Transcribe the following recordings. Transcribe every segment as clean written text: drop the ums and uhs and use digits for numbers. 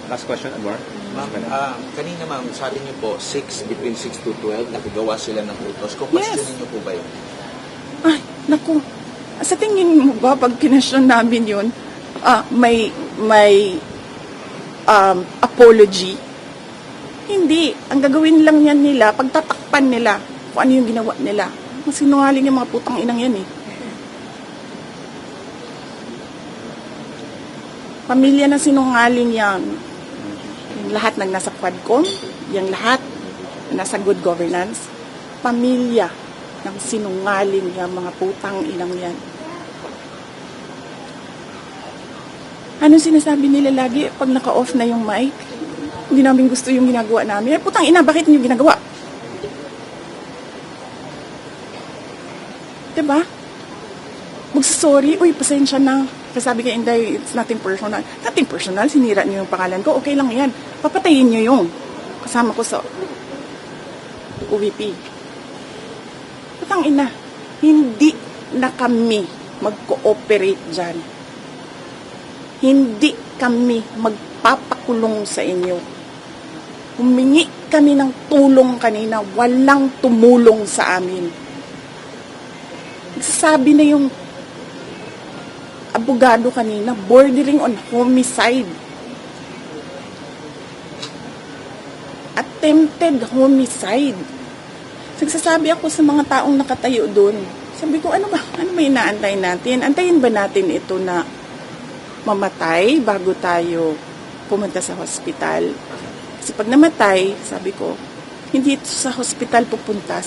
Last question, Anwar. Ma'am, kanina ma'am, sabi niyo po, between 6 to 12, nakagawa sila ng utos. Kung questionin niyo po ba yun? Ay, naku. Sa tingin mo ba, pag kinasyon namin yun, may apology? Hindi. Ang gagawin lang yan nila, pagtatakpan nila kung ano yung ginawa nila. Mas sinungaling yung mga putang inang yan eh. Pamilya na sinungaling yan. Yung lahat ng nasa Quadcom, yung lahat na nasa good governance, pamilya ng sinungaling yung mga putang inang yan. Anong sinasabi nila lagi pag naka-off na yung mic? Hindi namin gusto yung ginagawa namin. Eh, putang ina, bakit niyo ginagawa? Diba? Magsasorry, uy, pasensya na. Sabi kay Inday, it's nothing personal. Nothing personal, sinira niyo yung pangalan ko. Okay lang yan. Papatayin niyo yung kasama ko sa UVP. Putang ina, hindi na kami mag-cooperate dyan. Hindi kami magpapakulong sa inyo. Humingi kami ng tulong kanina, walang tumulong sa amin. Sabi na yung abogado kanina, bordering on homicide. Attempted homicide. Nagsasabi ako sa mga taong nakatayo doon. Sabi ko, ano ba inaantay natin? Antayin ba natin ito na mamatay bago tayo pumunta sa hospital? Kasi pag namatay, sabi ko, hindi ito sa hospital pupunta.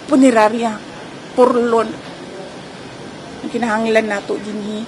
Punerarya, purlon. Ang kinahanglan nato din